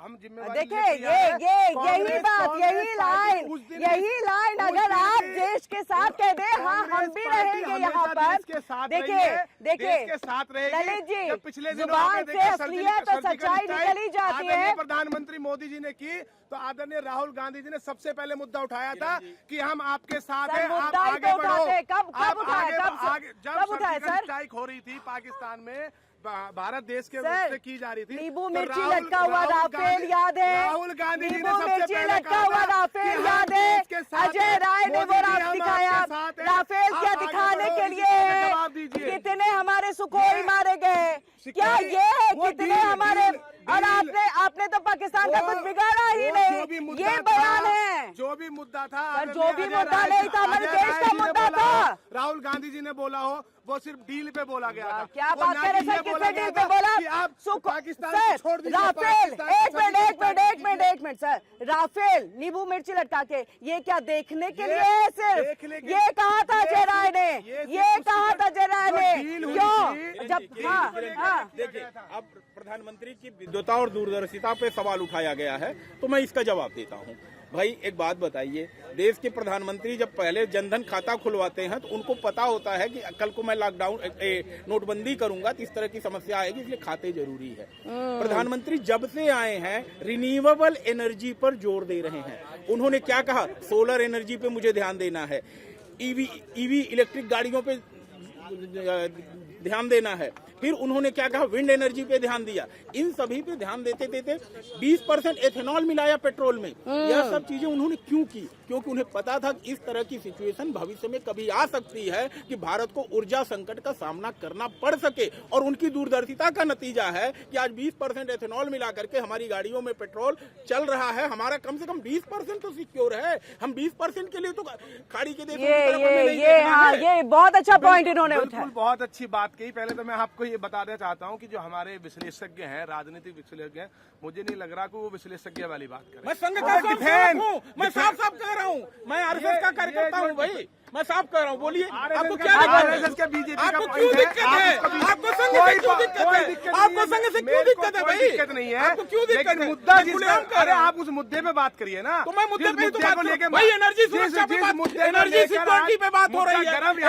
हम जिम्मेवारी देखिए यही लाइन अगर आप देश के साथ कह दे, हाँ हम भी रहेंगे यहाँ पर। देखिए ललित जी, पिछले जुबान से असलियत और सच्चाई निकल ही जाती है। प्रधानमंत्री मोदी जी ने की तो आदरणीय राहुल गांधी जी ने सबसे पहले मुद्दा उठाया था कि हम आपके साथ हैं, आप आगे बढ़ो। कब उठाया सर? स्ट्राइक हो रही थी पाकिस्तान में, भारत देश के उससे की जा रही थी। नींबू मिर्ची लटका हुआ राफेल याद है? राहुल गांधी जी ने नींबू सबसे मिर्ची पहले लटका हुआ राफेल याद है? अजय राय ने वो राफ दिखाया। राफेल क्या दिखाने के लिए है? कितने हमारे सुखोई मारे गए, क्या ये है? कितने हमारे, और आपने तो पाकिस्तान का कुछ बिगाड़ा ही नहीं, ये बयान है। जो भी मुद्दा था, जो भी मुद्दा नहीं था, हमारे देश का मुद्दा था। राहुल गांधी जी ने बोला हो, वो सिर्फ डील पे बोला गया था। क्या बात कर रहे सर, किसने डील पे बोला? आप पाकिस्तान छोड़ दीजिए। राफेल, एक मिनट सर, राफेल नींबू मिर्ची लटका के, ये क्या देखने के लिए है? सिर्फ ये कहा था अजय राय ने, ये कहा था अजय राय ने, क्यों? जब हाँ देखिए, अब प्रधानमंत्री की विद्वता और दूरदर्शिता पे सवाल उठाया गया है, तो मैं इसका जवाब देता हूँ। भाई एक बात बताइए, देश के प्रधानमंत्री जब पहले जनधन खाता खुलवाते हैं तो उनको पता होता है कि कल को मैं लॉकडाउन नोटबंदी करूंगा तो इस तरह की समस्या आएगी, इसलिए खाते जरूरी है। प्रधानमंत्री जब से आए हैं रिन्यूएबल एनर्जी पर जोर दे रहे हैं। उन्होंने क्या कहा? सोलर एनर्जी पे मुझे ध्यान देना है, ईवी इलेक्ट्रिक गाड़ियों पे ध्यान देना है। फिर उन्होंने क्या कहा? विंड एनर्जी पे ध्यान दिया। इन सभी पे ध्यान देते देते 20% एथेनॉल मिलाया पेट्रोल में। यह सब चीजें उन्होंने क्यों की? क्योंकि उन्हें पता था कि इस तरह की सिचुएशन भविष्य में कभी आ सकती है कि भारत को ऊर्जा संकट का सामना करना पड़ सके, और उनकी दूरदर्शिता का नतीजा है कि आज 20% एथेनॉल मिला करके हमारी गाड़ियों में पेट्रोल चल रहा है। हमारा कम से कम 20% तो सिक्योर है। हम 20% के लिए तो खाड़ी के देशों ये बहुत अच्छा पॉइंट इन्होंने उठाया। बहुत अच्छी बात कही। पहले तो मैं आपको ये बताना चाहता हूँ कि जो हमारे विश्लेषज्ञ हैं, राजनीतिक विश्लेषज्ञ हैं, मुझे नहीं लग रहा कि वो विश्लेषज्ञ वाली बात करें। मैं संघ का मैं साफ कह रहा हूँ, मैं आरएसएस का कार्यकर्ता हूँ भाई, मैं साफ कह रहा हूँ। बोलिए आपको क्या आरएसएस का बीजेपी आपको क्यों दिक्कत है? आपको संघ से क्यों दिक्कत है? आपको संघ से क्यों दिक्कत है भाई? दिक्कत नहीं है, आपको क्यों दिक्कत है? मुद्दा अरे आप उस मुद्दे पे बात करिए ना। तो मैं मुद्दे पे तो बात लेके भाई, एनर्जी सुरक्षा पे बात, एनर्जी सिक्योरिटी पे बात हो रही है, एनर्जी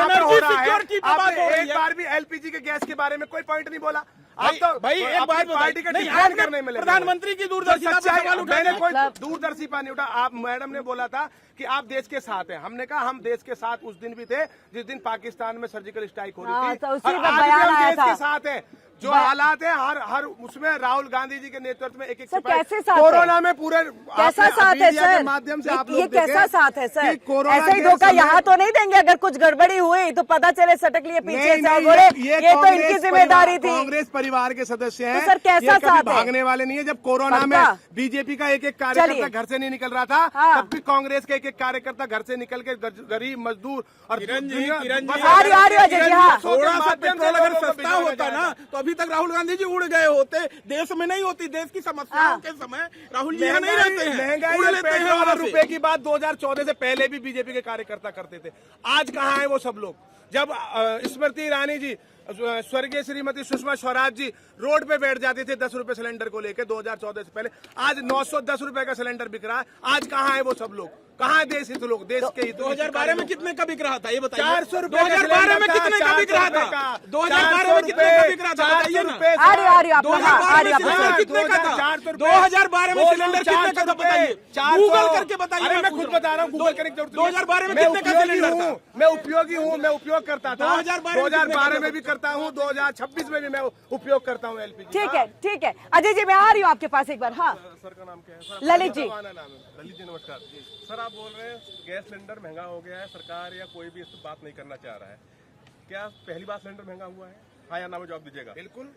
सिक्योरिटी पे बात हो रही है। एक बार भी एलपीजी के गैस के बारे में कोई पॉइंट नहीं बोला। भाई एक बात पार्टी का डिफाइन करने में प्रधानमंत्री की दूरदर्शिता पे सवाल उठाया। मैंने कोई दूरदर्शिता नहीं उठा। आप मैडम ने बोला था कि आप देश के साथ हैं। हमने कहा हम देश के साथ उस दिन भी थे जिस दिन पाकिस्तान में सर्जिकल स्ट्राइक हो रही थी, और आज भी हम देश के साथ हैं। जो हालात है हर उसमें राहुल गांधी जी के नेतृत्व में एक कैसे कोरोना में पूरे कैसा साथ है सर? माध्यम से आप ये कैसा साथ है सर? ऐसे ही धोखा यहाँ तो नहीं देंगे? अगर कुछ गड़बड़ी हुई तो पता चले सटक लिए पीछे से, ये तो इनकी जिम्मेदारी थी। कांग्रेस परिवार के सदस्य हैं, तो सर कैसा साथ है? भागने वाले नहीं है। जब कोरोना में बीजेपी का एक कार्यकर्ता घर से नहीं निकल रहा था, तब भी कांग्रेस का एक कार्यकर्ता घर से निकल के गरीब मजदूर और थोड़ा सा पेट्रोल अगर सस्ता होता ना तो अभी तक राहुल गांधी जी उड़ गए होते, देश में नहीं होती। देश की समस्याओं के समय राहुल जी यहाँ नहीं रहते हैं, महंगाई ₹1 की बात 2014 से पहले भी बीजेपी के कार्यकर्ता करते थे। आज कहाँ है वो सब लोग? जब स्मृति ईरानी जी, स्वर्गीय श्रीमती सुषमा स्वराज जी रोड पे बैठ जाते थे 10 रुपए सिलेंडर को लेकर 2014 से पहले, आज 910 रुपए का सिलेंडर बिक रहा है। आज कहाँ है वो सब लोग? कहाँ देश हित लोग? देश के हित। 2012 में कितने का बिक रहा था ये बताइए? 400 रुपए। 2012 में कितने का बिक रहा था? 2012 में कितने का बिक रहा था बताइए ना? 2012 में कितने का था? 2012 में सिलेंडर कितने का था बताइए? गूगल करके बताइए। मैं खुद बता रहा हूँ, गूगल करके। 2012 में कितने का सिलेंडर था? मैं उपयोगी हूँ, मैं उपयोग करता था। 2012 में भी करता हूँ, 2026 में भी मैं उपयोग करता हूँ एलपीजी। ठीक है अजय जी, मैं आ रही हूँ आपके पास एक बार। हाँ सर का नाम क्या है? ललित जी। ललित जी नमस्कार। सर आप बोल रहे हैं गैस सिलेंडर महंगा हो गया है, सरकार या कोई भी इस पर बात नहीं करना चाह रहा है। क्या पहली बार सिलेंडर महंगा हुआ है? हाँ या ना में जवाब दीजिएगा। बिल्कुल।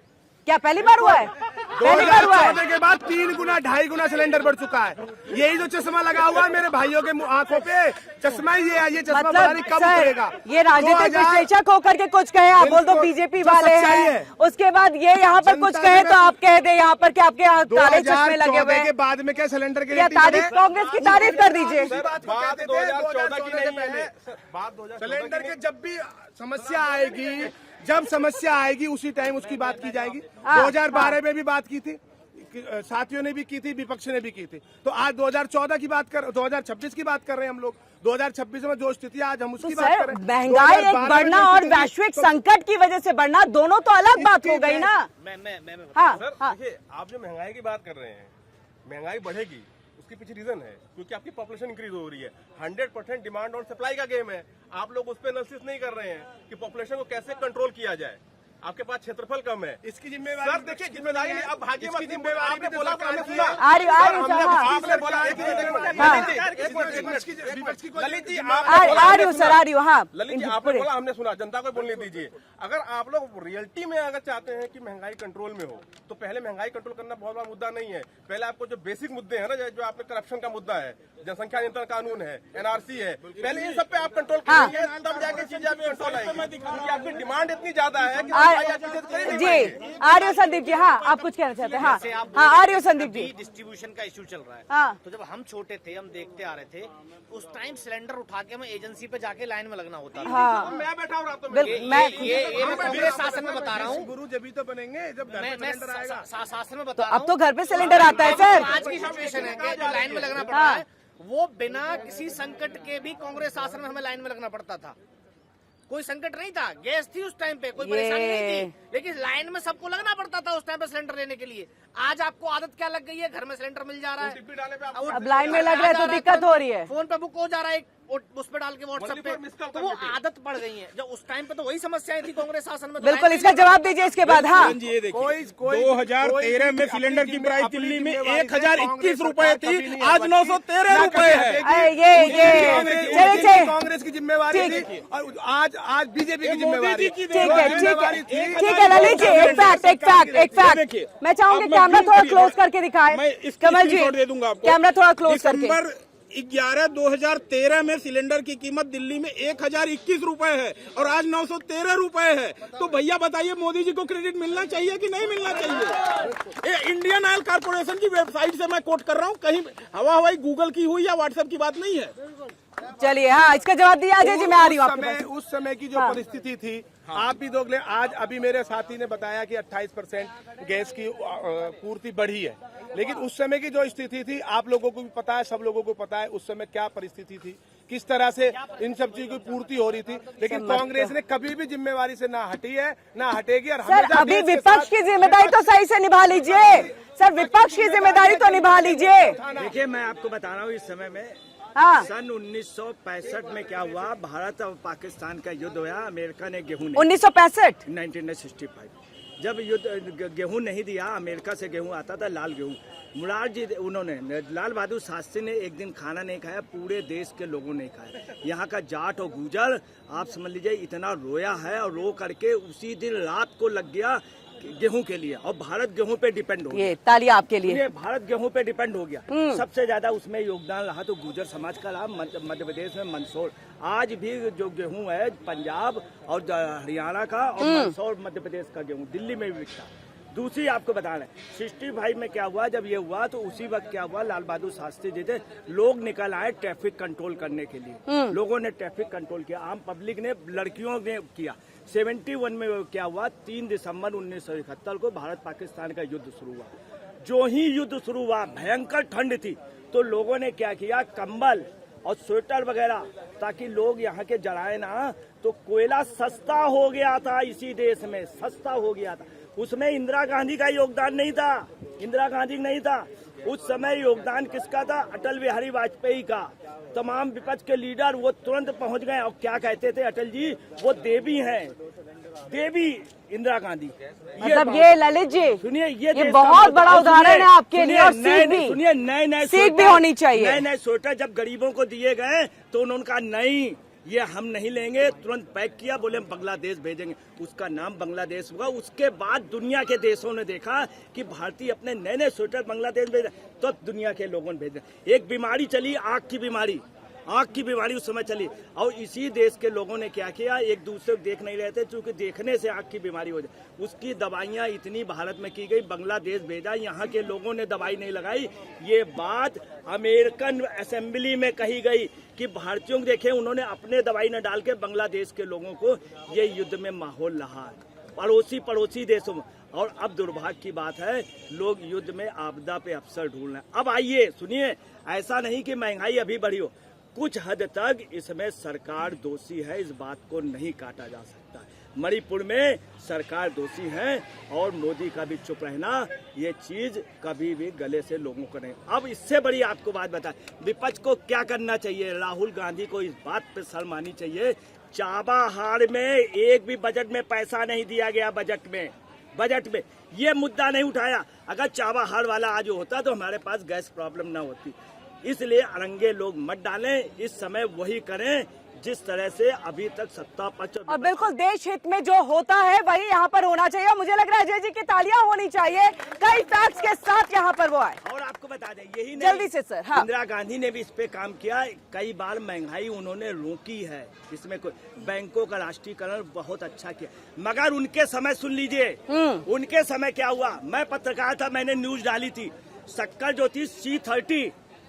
क्या पहली बार हुआ है? पहली बार हुआ है। के बाद 3 गुना 2.5 गुना सिलेंडर बढ़ चुका है। यही जो चश्मा लगा हुआ है मेरे भाइयों के आंखों पे, चश्मा ये चश्मा मतलब कब उतरेगा? ये राजनीतिक विश्लेषक होकर के कुछ कहे, आप बोल दो बीजेपी वाले हैं, उसके बाद ये यहाँ पर कुछ कहे तो आप कह दे यहाँ पर कि आपके काले चश्मे लगे हुए हैं। के बाद में क्या सिलेंडर के तारीफ, कांग्रेस की तारीफ कर दीजिए। सिलेंडर के जब भी समस्या आएगी उसी टाइम उसकी बात की जाएगी। 2012 में भी बात की थी, साथियों ने भी की थी, विपक्ष ने भी की थी। तो आज 2014 की बात कर 2026 की बात कर रहे हैं हम लोग। 2026 में जो स्थिति आज हम उसकी बात कर रहे हैं। महंगाई एक बढ़ना और वैश्विक संकट की वजह से बढ़ना, दोनों तो अलग बात हो गई ना। हाँ, हाँ। देखिए, आप जो महंगाई की बात कर रहे हैं, महंगाई बढ़ेगी, उसके पीछे रीजन है क्योंकि आपकी पॉपुलेशन इंक्रीज हो रही है। 100% डिमांड और सप्लाई का गेम है। आप लोग उस पर एनालिसिस नहीं कर रहे हैं कि पॉपुलेशन को कैसे कंट्रोल किया जाए। आपके पास क्षेत्रफल कम है, इसकी जिम्मेवारी सर देखिए, जिम्मेदारी नहीं, अब भाग्य मत जिम्मेवारी आपने भी बोला, सरकार हमने की सुना। है। आपने बोला ललित जी, आ रही हूँ सर, आ रही हूँ। हाँ, ललित जी, आपने बोला, हमने सुना, जनता को बोलने दीजिए। अगर आप लोग रियलिटी में अगर चाहते हैं कि महंगाई कंट्रोल में हो, तो पहले महंगाई कंट्रोल करना बहुत बड़ा मुद्दा नहीं है। पहले आपको जो बेसिक मुद्दे हैं ना, जो आपने करप्शन का मुद्दा है, जनसंख्या नियंत्रण कानून है, एनआरसी है, पहले इन सब पे आप कंट्रोल करेंगे, तब जाके चीजें कंट्रोल आएगी। क्योंकि आपकी डिमांड इतनी ज्यादा है कि जी, आ रही हो संदीप जी। हाँ, आप कुछ कहना चाहते हैं? हाँ, हाँ, आ रही हो संदीप जी। डिस्ट्रीब्यूशन का इशू चल रहा है। हाँ। तो जब हम छोटे थे, हम देखते आ रहे थे, उस टाइम सिलेंडर उठा के हमें एजेंसी पे जाके लाइन में लगना होता था। हाँ, मैं बैठा हूँ रातों में। ये मैं कांग्रेस शासन में बता रहा हूँ। गुरु जब तो बनेंगे जब घर मैं में सिलेंडर आएगा। शासन में बता रहा हूँ। अब तो घर पे सिलेंडर आता है सर। आज की सिचुएशन है कि जो लाइन में लगना पड़ रहा है, वो बिना किसी संकट के भी कांग्रेस शासन में हमें लाइन में लगना पड़ता था। कोई संकट नहीं था, गैस थी उस टाइम पे, कोई परेशानी नहीं थी, लेकिन लाइन में सबको लगना पड़ता था उस टाइम पे सिलेंडर लेने के लिए। आज आपको आदत क्या लग गई है, घर में सिलेंडर मिल जा रहा है, अब लाइन में लग रहा है तो दिक्कत हो रही है। फोन पे बुक हो जा रहा है, उस पे डाल के व्हाट्सएप पे, तो वो आदत पड़ गई है। जब उस टाइम पे तो वही समस्याएं थी कांग्रेस शासन में। बिल्कुल, इसका जवाब दीजिए इसके बाद। हाँ, ये देखिए, 2013 में सिलेंडर की प्राइस दिल्ली में 1021 रुपए थी, आज 913 रुपए है। ये कांग्रेस की जिम्मेवारी थी और आज बीजेपी की जिम्मेवारी। ठीक है ललित जी, एक फैक्ट मैं चाहूंगी कैमरा थोड़ा क्लोज करके दिखाएं। मैं इसकी कमल जी, स्क्रीनशॉट दे दूंगा आपको। कैमरा थोड़ा क्लोज करके। दिसंबर 11/2013 में सिलेंडर की कीमत दिल्ली में 1021 रुपए है और आज 913 रुपए है। तो भैया बताइए, मोदी जी को क्रेडिट मिलना चाहिए कि नहीं मिलना चाहिए? ये इंडियन ऑयल कारपोरेशन की वेबसाइट से मैं कोट कर रहा हूँ, कहीं हवाई गूगल की हुई या व्हाट्सएप की बात नहीं है। चलिए, हाँ, इसका जवाब दिया अजय जी। मैं आ रही हूँ आपके पास। उस समय की जो परिस्थिति थी, आप भी देख ले। आज अभी मेरे साथी ने बताया कि 28% गैस की पूर्ति बढ़ी है, लेकिन उस समय की जो स्थिति थी, आप लोगों को भी पता है, सब लोगों को पता है उस समय क्या परिस्थिति थी, किस तरह से इन सब चीजों की पूर्ति हो रही थी। लेकिन कांग्रेस ने कभी भी जिम्मेवारी से ना हटी है, ना हटेगी। और सर, अभी विपक्ष की जिम्मेदारी तो सही से निभा लीजिए। सर, विपक्ष की जिम्मेदारी तो निभा लीजिए। देखिए, मैं आपको बता रहा हूँ, इस समय में हाँ, सन 1965 में क्या हुआ, भारत और पाकिस्तान का युद्ध हुआ। अमेरिका ने गेहूं 1965 1965 जब युद्ध गेहूं नहीं दिया, अमेरिका से गेहूं आता था, लाल गेहूं। मुरार जी उन्होंने, लाल बहादुर शास्त्री ने एक दिन खाना नहीं खाया, पूरे देश के लोगों ने खाया। यहाँ का जाट और गुजर, आप समझ लीजिए, इतना रोया है और रो करके उसी दिन रात को लग गया गेहूं के लिए, और भारत गेहूं पे डिपेंड हो गया। ये तालियां आपके लिए। भारत गेहूं पे डिपेंड हो गया। सबसे ज्यादा उसमें योगदान रहा तो गुर्जर समाज का रहा। मध्य प्रदेश में मंदसौर, आज भी जो गेहूं है पंजाब और हरियाणा का, और मंदसौर मध्य प्रदेश का गेहूं दिल्ली में भी बिकता। दूसरी आपको बता रहे, 65 में क्या हुआ, जब ये हुआ तो उसी वक्त क्या हुआ, लाल बहादुर शास्त्री जी थे, लोग निकल आए ट्रैफिक कंट्रोल करने के लिए। लोगों ने ट्रैफिक कंट्रोल किया, आम पब्लिक ने, लड़कियों ने किया। 71 में क्या हुआ, 3 दिसंबर 1971 को भारत पाकिस्तान का युद्ध शुरू हुआ। जो ही युद्ध शुरू हुआ, भयंकर ठंड थी, तो लोगों ने क्या किया, कंबल और स्वेटर वगैरह, ताकि लोग यहाँ के जलाए ना। तो कोयला सस्ता हो गया था, इसी देश में सस्ता हो गया था। उसमें इंदिरा गांधी का योगदान नहीं था, इंदिरा गांधी नहीं था उस समय। योगदान किसका था? अटल बिहारी वाजपेयी का। तमाम विपक्ष के लीडर वो तुरंत पहुंच गए, और क्या कहते थे अटल जी, वो देवी हैं, देवी इंदिरा गांधी। मतलब ये ललित जी, सुनिए, ये बहुत बड़ा उदाहरण है आपके लिए, और सीख भी, सुनिए, नए सीख भी होनी चाहिए। नए स्वेटर जब गरीबों को दिए गए तो उन्होंने कहा नहीं, ये हम नहीं लेंगे, तुरंत पैक किया, बोले हम बांग्लादेश भेजेंगे। उसका नाम बांग्लादेश हुआ। उसके बाद दुनिया के देशों ने देखा कि भारतीय अपने नए नए स्वेटर बांग्लादेश भेज, तो दुनिया के लोगों ने भेजा। एक बीमारी चली, आंख की बीमारी, आंख की बीमारी उस समय चली, और इसी देश के लोगों ने क्या किया, एक दूसरे को देख नहीं रहे थे, क्योंकि देखने से आंख की बीमारी हो जाए। उसकी दवाइयां इतनी भारत में की गई, बांग्लादेश भेजा, यहाँ के लोगों ने दवाई नहीं लगाई। ये बात अमेरिकन असेंबली में कही गई कि भारतीयों को देखे, उन्होंने अपने दवाई न डाल के बांग्लादेश के लोगों को, ये युद्ध में माहौल रहा है पड़ोसी देशों में। और अब दुर्भाग्य की बात है, लोग युद्ध में आपदा पे अवसर ढूंढ रहे हैं। अब आइए सुनिए, ऐसा नहीं कि महंगाई अभी बढ़ी हो, कुछ हद तक इसमें सरकार दोषी है, इस बात को नहीं काटा जा सकता। मणिपुर में सरकार दोषी है और मोदी का भी चुप रहना, ये चीज कभी भी गले से लोगों को नहीं। अब इससे बड़ी आपको बात बता, विपक्ष को क्या करना चाहिए? राहुल गांधी को इस बात पे शर्म आनी चाहिए, चाबाहार में एक भी बजट में पैसा नहीं दिया गया। बजट में ये मुद्दा नहीं उठाया। अगर चाबाहार वाला आज होता तो हमारे पास गैस प्रॉब्लम ना होती। इसलिए अरंगे लोग मत डालें, इस समय वही करें जिस तरह से अभी तक सत्ता पर। और बिल्कुल देश हित में जो होता है वही यहाँ पर होना चाहिए। और मुझे लग रहा है अजय जी की तालियां होनी चाहिए, कई फैक्ट्स के साथ यहाँ पर वो आए। और आपको बता दें, यही नहीं, जल्दी से सर। हाँ, इंदिरा गांधी ने भी इस पे काम किया, कई बार महंगाई उन्होंने रोकी है। इसमें कोई बैंकों का राष्ट्रीयकरण बहुत अच्छा किया, मगर उनके समय सुन लीजिए, उनके समय क्या हुआ। मैं पत्रकार था, मैंने न्यूज डाली थी, शक्कर जो थी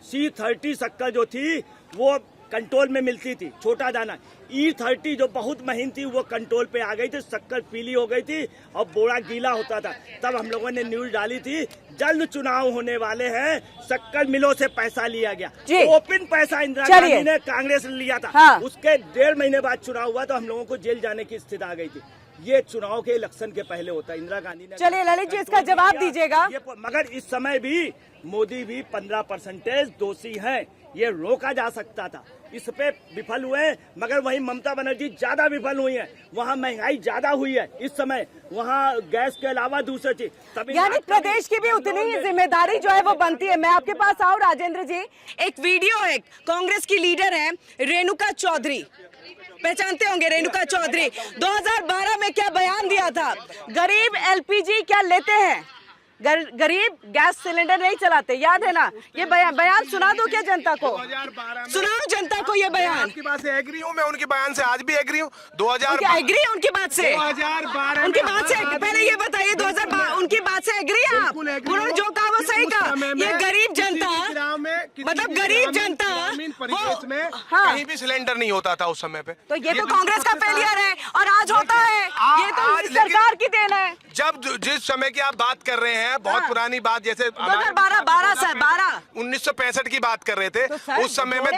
C30 शक्कर जो थी वो कंट्रोल में मिलती थी, छोटा दाना। E30 जो बहुत महीन थी वो कंट्रोल पे आ गई थी, शक्कर पीली हो गई थी और बोरा गीला होता था। तब हम लोगों ने न्यूज डाली थी, जल्द चुनाव होने वाले हैं, शक्कर मिलों से पैसा लिया गया। ओपन पैसा इंदिरा गांधी ने कांग्रेस ने लिया था। हाँ। उसके 1.5 महीने बाद चुनाव हुआ तो हम लोगों को जेल जाने की स्थिति आ गई थी। ये चुनाव के इलेक्शन के पहले होता है। इंदिरा गांधी ने, चलिए ललित जी इसका जवाब दीजिएगा। मगर इस समय भी मोदी भी 15% दोषी हैं, ये रोका जा सकता था, इस पे विफल हुए। मगर वहीं ममता बनर्जी ज्यादा विफल हुई है, वहाँ महंगाई ज्यादा हुई है इस समय, वहाँ गैस के अलावा दूसरी चीज। यानी प्रदेश की भी उतनी ही जिम्मेदारी जो है वो बनती है। मैं आपके पास आऊँ राजेंद्र जी, एक वीडियो है, कांग्रेस की लीडर है रेणुका चौधरी, पहचानते होंगे रेणुका चौधरी, 2012 में क्या बयान दिया था, गरीब LPG क्या लेते हैं, गरीब गैस सिलेंडर नहीं चलाते, याद है ना? ये बयान सुना दो क्या जनता को? 2012 सुनाओ जनता को ये बयान। आपकी बात से एग्री हूँ, मैं उनके बयान से आज भी एग्री हूँ। 2012 एग्री उनकी बात से, 2012 उनकी बात से पहले ये बताइए, 2012 उनकी बात से एग्री है आप? उन्होंने जो कहा वो सही कहा। ये गरीब जनता, मतलब गरीब जनता परिवेश में हाँ, कहीं भी सिलेंडर नहीं होता था उस समय पे। तो ये तो कांग्रेस का फेलियर है और आज होता है, ये तो सरकार की देन है। जब जिस समय की आप बात कर रहे हैं, बहुत पुरानी बात, जैसे 1965 की बात कर रहे थे, उस समय में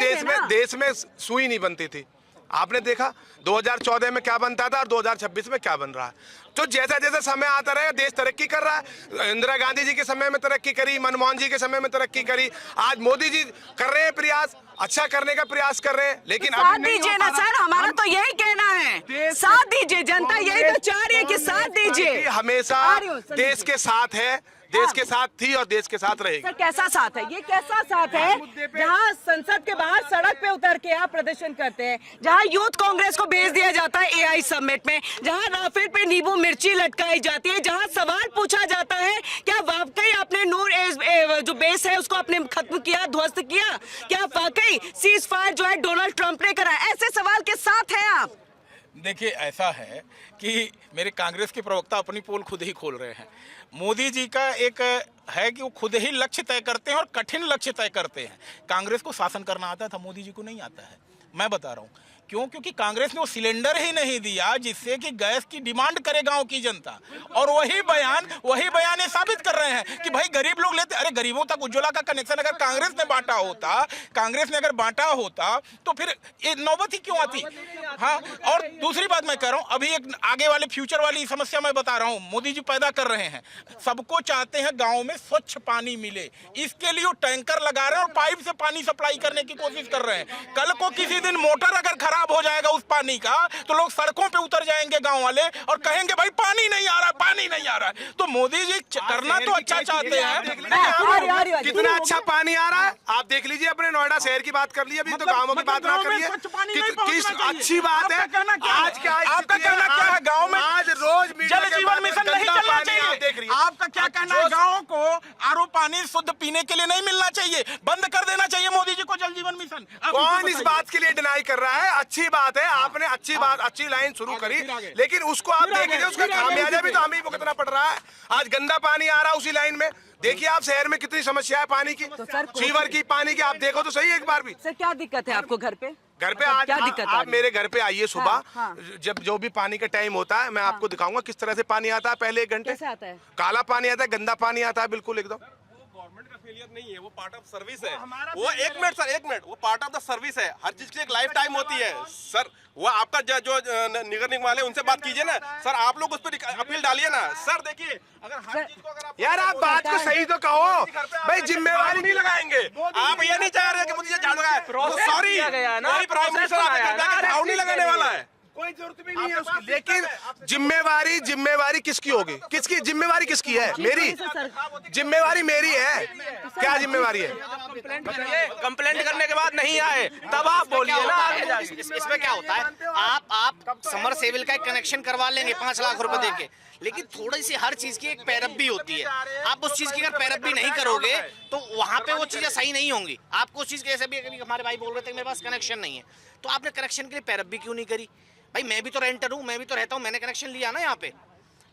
देश में सुई नहीं बनती थी। आपने देखा 2014 में क्या बनता था और 2026 में क्या बन रहा है। तो जैसा जैसा समय आता रहेगा, देश तरक्की कर रहा है। इंदिरा गांधी जी के समय में तरक्की करी, मनमोहन जी के समय में तरक्की करी, आज मोदी जी कर रहे हैं प्रयास, अच्छा करने का प्रयास कर रहे हैं, लेकिन तो साथ दीजिए ना सर, हमारा तो यही कहना है, साथ दीजिए। जनता यही तो चाह रही है कि साथ दीजिए। हमेशा देश के साथ है, देश के साथ थी और देश के साथ रहेगी। सर कैसा साथ है ये, कैसा साथ है जहां संसद के बाहर सड़क पे उतर के आप प्रदर्शन करते हैं, जहां यूथ कांग्रेस को भेज दिया जाता है AI समिट में, जहां राफेल पे नींबू मिर्ची लटकाई जाती है, जहां सवाल पूछा जाता है क्या वाकई आपने नूर जो बेस है उसको आपने खत्म किया, ध्वस्त किया, क्या वाकई सीज फायर जो है डोनाल्ड ट्रंप ने करा, ऐसे सवाल के साथ हैं आप? देखिए, ऐसा है कि मेरे कांग्रेस के प्रवक्ता अपनी पोल खुद ही खोल रहे हैं। मोदी जी का एक है कि वो खुद ही लक्ष्य तय करते हैं और कठिन लक्ष्य तय करते हैं। कांग्रेस को शासन करना आता था, मोदी जी को नहीं आता है। मैं बता रहा हूँ क्यों, क्योंकि कांग्रेस ने वो सिलेंडर ही नहीं दिया जिससे कि गैस की डिमांड करे गांव की जनता। और वही बयान ये साबित कर रहे हैं कि भाई गरीब लोग लेते। अरे गरीबों तक उज्ज्वला का कनेक्शन अगर कांग्रेस ने बांटा होता तो फिर ये नौबत ही क्यों आती। हाँ, और दूसरी बात मैं कह रहा हूँ, अभी एक आगे वाले फ्यूचर वाली समस्या मैं बता रहा हूँ, मोदी जी पैदा कर रहे हैं। सबको चाहते हैं गाँव में स्वच्छ पानी मिले, इसके लिए वो टैंकर लगा रहे हैं और पाइप से पानी सप्लाई करने की कोशिश कर रहे हैं। कल को किसी दिन मोटर अगर खराब हो जाएगा उस पानी का, तो लोग सड़कों पे उतर जाएंगे गांव वाले और कहेंगे भाई पानी नहीं आ रहा है। तो मोदी जी करना तो अच्छा चाहते हैं, कितना अच्छा पानी आ रहा है आप देख लीजिए। अपने नोएडा शहर की बात कर लीजिए, अभी तो गाँवों की बात ना करिए। किस अच्छी बात है। आज क्या आपका कहना क्या है, गाँव में आज रोज जल जीवन मिशन नहीं चलना चाहिए? आपका क्या कहना है, गाँव को RO पानी शुद्ध पीने के लिए नहीं मिलना चाहिए, बंद कर देना चाहिए मोदी जी को जल जीवन मिशन? कौन इस बात के लिए डिनाई कर रहा है? अच्छी बात है, आपने अच्छी बात, अच्छी लाइन शुरू करी, लेकिन उसको आप देखिए, उसका खामियाजा भी तो हम ही भुगतना पड़ रहा है। आज गंदा पानी आ रहा है उसी लाइन में। देखिए आप शहर में कितनी समस्या है पानी की, सीवर की, पानी की, आप देखो तो सही एक बार भी। सर क्या दिक्कत है आपको घर पे? घर पे आज क्या दिक्कत आप मेरे घर पे आइए सुबह, हाँ। जब जो भी पानी का टाइम होता है मैं आपको दिखाऊंगा किस तरह से पानी आता है। पहले 1 घंटे कैसे आता है? काला पानी आता है, गंदा पानी आता है, बिल्कुल एकदम। गवर्नमेंट का फेलियर नहीं है, वो पार्ट ऑफ सर्विस है। वो एक मिनट सर, 1 मिनट, वो पार्ट ऑफ द सर्विस है। हर चीज की एक लाइफ टाइम होती है सर। वो आपका जो निगर निगम वाले उनसे बात कीजिए ना सर, आप लोग उस पर अपील डालिए ना सर। देखिए अगर हर चीज को अगर आप यार आप बात को सही तो कहो भाई, जिम्मेवारी नहीं लगाएंगे। आप ये नहीं चाह रहे कि मुझे झाड़ू लगाए, सॉरी कोई प्राइम मिनिस्टर आपके झाड़ू नहीं लगाने वाला है, कोई जरूरत भी नहीं है उसकी। लेकिन जिम्मेवारी किसकी होगी? किसकी जिम्मेवारी किसकी है? मेरी जिम्मेवारी मेरी है। क्या जिम्मेवारी है? कंप्लेंट करने के बाद नहीं आए तब आप बोलिए ना आगे जाके। इसमें क्या होता है, आप समर सेविल का एक कनेक्शन करवा लेंगे 5 लाख रुपए देके, लेकिन थोड़ी सी हर चीज की एक पैरवी होती है। आप उस चीज की अगर पैरवी नहीं करोगे तो वहां पे वो चीजें सही नहीं होंगी। आपको उस चीज के, जैसे भी हमारे भाई बोल रहे थे मेरे पास कनेक्शन नहीं है, तो आपने कनेक्शन के लिए पैरवी क्यों नहीं करी? भाई मैं भी तो रेंटर हूँ, मैं भी तो रहता हूँ, मैंने कनेक्शन लिया ना यहाँ पे,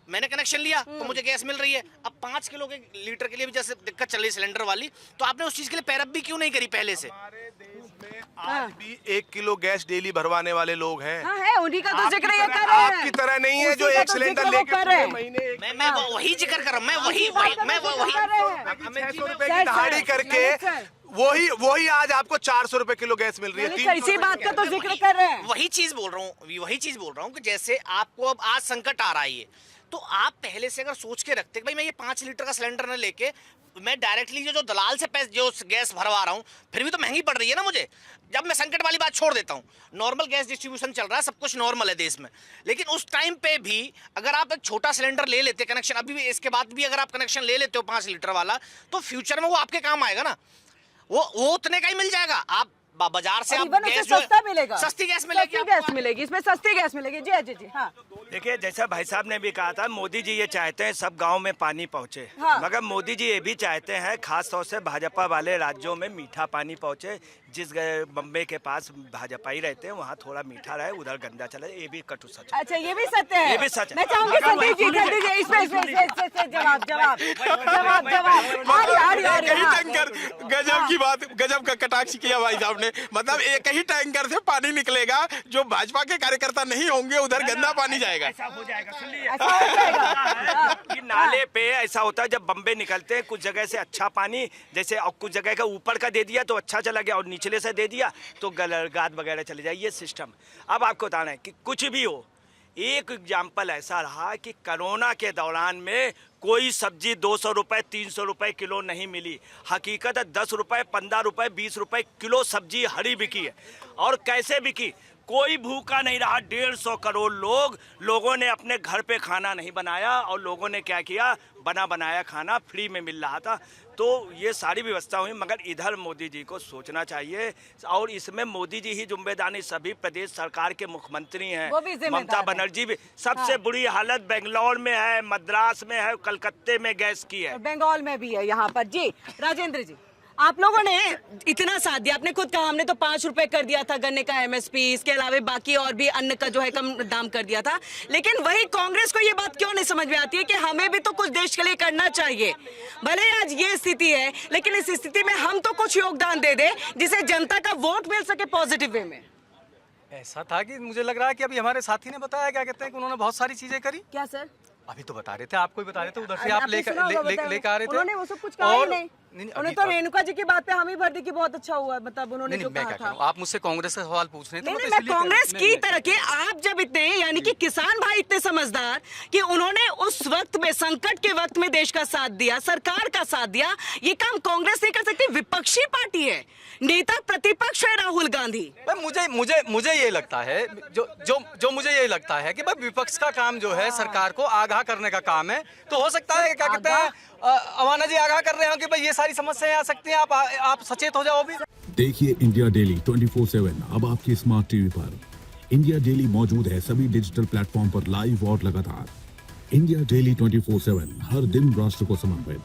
मैंने कनेक्शन लिया तो मुझे गैस मिल रही है। अब 5 किलो के लीटर के लिए भी जैसे दिक्कत चल रही है सिलेंडर वाली, तो आपने उस चीज के लिए पैरवी क्यों नहीं करी पहले से? हमारे देश में आज भी 1 किलो गैस डेली भरवाने वाले लोग हैं। हाँ है, उन्हीं का तो जिक्र ये कर रहे हैं। आपकी तरह नहीं है जो उसी का 1 तो सिलेंडर जिक्र वो लेके कर रहे हैं। पूरे महीने मैं वही जिक्र कर रहा हूँ, मैं वही 600 रुपए की दहाड़ी करके वही आज आपको 400 रुपए किलो गैस मिल रही है। सर इसी बात का तो जिक्र कर रहे हैं। वही चीज बोल रहा हूँ कि जैसे आपको अब आज संकट आ रहा है, तो आप पहले से अगर सोच के रखते कि भाई मैं ये 5 लीटर का सिलेंडर न लेके मैं डायरेक्टली जो दलाल से जो गैस भरवा रहा हूँ, फिर भी तो महंगी पड़ रही है ना मुझे। जब मैं संकट वाली बात छोड़ देता हूँ, नॉर्मल गैस डिस्ट्रीब्यूशन चल रहा है, सब कुछ नॉर्मल है देश में, लेकिन उस टाइम पे भी अगर आप एक छोटा सिलेंडर ले लेते कनेक्शन, अभी भी इसके बाद भी अगर आप कनेक्शन ले लेते हो 5 लीटर वाला, तो फ्यूचर में वो आपके काम आएगा ना। वो उतने का ही मिल जाएगा। आप बाजार से आप गैस सस्ता मिलेगा, सस्ती गैस मिलेगी, सस्ती गैस मिलेगी, इसमें सस्ती गैस मिलेगी। जी जी जी हाँ। देखिए जैसा भाई साहब ने भी कहा था, मोदी जी ये चाहते हैं सब गांव में पानी पहुंचे, हाँ। मगर मोदी जी ये भी चाहते हैं खास तौर से भाजपा वाले राज्यों में मीठा पानी पहुंचे। जिस बम्बे के पास भाजपा ही रहते हैं वहाँ थोड़ा मीठा रहे, उधर गंदा चले, ये भी कटु सच है। अच्छा ये भी सत्य है, ये भी सच है। मैं चाहूंगी संदीप जी कर दीजिए इसमें जवाब। गजब की बात, गजब का कटाक्ष किया भाई साहब ने। मतलब एक ही टैंकर से पानी निकलेगा, जो भाजपा के कार्यकर्ता नहीं होंगे उधर गंदा पानी जाएगा। ऐसा हो जाएगा, सुन लीजिए। ऐसा हो जाएगा कि नाले पे ऐसा होता है जब बम्बे निकलते हैं, कुछ जगह से अच्छा पानी जैसे और कुछ जगह का ऊपर का दे दिया तो अच्छा चला गया, और निचले से दे दिया तो गाद वगैरह चले जाए, ये सिस्टम। अब आपको बताना है कि कुछ भी हो, एक एग्जाम्पल ऐसा रहा कि कोरोना के दौरान में कोई सब्जी 200 रुपए 300 रुपए किलो नहीं मिली। हकीकत है 10 रुपए 15 रुपए 20 रुपए किलो सब्जी हरी बिकी है। और कैसे बिकी? कोई भूखा नहीं रहा। 150 करोड़ लोगों ने अपने घर पे खाना नहीं बनाया, और लोगों ने क्या किया, बना बनाया खाना फ्री में मिल रहा था। तो ये सारी व्यवस्था हुई, मगर इधर मोदी जी को सोचना चाहिए, और इसमें मोदी जी ही जिम्मेदारी, सभी प्रदेश सरकार के मुख्यमंत्री हैं, ममता बनर्जी भी। सबसे बुरी हालत बेंगलोर में है, मद्रास में है, कलकत्ते में गैस की है, बंगाल में भी है यहाँ पर। जी राजेंद्र जी, आप लोगों ने इतना साथ दिया, आपने खुद कहा हमने तो 5 रुपए कर दिया था गन्ने का MSP, इसके अलावा बाकी और भी अन्न का जो है कम दाम कर दिया था, लेकिन वही कांग्रेस को ये बात क्यों नहीं समझ में आती है कि हमें भी तो कुछ देश के लिए करना चाहिए। भले आज ये स्थिति है, लेकिन इस स्थिति में हम तो कुछ योगदान दे दे जिसे जनता का वोट मिल सके पॉजिटिव वे में। ऐसा था कि मुझे लग रहा है कि अभी हमारे साथी ने बताया, क्या कहते हैं कि उन्होंने बहुत सारी चीजें करी। क्या सर? अभी तो बता रहे थे, आपको ही बता रहे थे, उधर से आप लेकर आ रहे थे। उन्होंने वो सब कुछ कहा ही नहीं। उन्होंने तो रेणुका जी की बात पे हम ही भर दी कि बहुत अच्छा हुआ, मतलब उन्होंने जो कहा था। आप मुझसे कांग्रेस का सवाल पूछ रहे थे। नहीं, मैं कांग्रेस की तरह के, आप जब इतने यानी कि किसान भाई इतने समझदार कि उन्होंने उस वक्त में, संकट के वक्त में देश का साथ दिया, सरकार का साथ दिया, ये काम कांग्रेस नहीं कर सकती। विपक्षी पार्टी है, नेता प्रतिपक्ष है राहुल गांधी। मुझे ये लगता है, जो मुझे ये लगता है कि भाई विपक्ष का काम जो है सरकार को आगाह करने का काम है। तो हो सकता है क्या कहते हैं, अवाना जी आगाह कर रहे हो कि भाई ये सारी समस्याएं आ सकती हैं, आप सचेत हो जाओ भी। देखिए इंडिया डेली 24/7 अब आपकी स्मार्ट टीवी पर। इंडिया डेली मौजूद है सभी डिजिटल प्लेटफॉर्म पर लाइव और लगातार। इंडिया डेली 24/7 हर दिन राष्ट्र को समर्पित।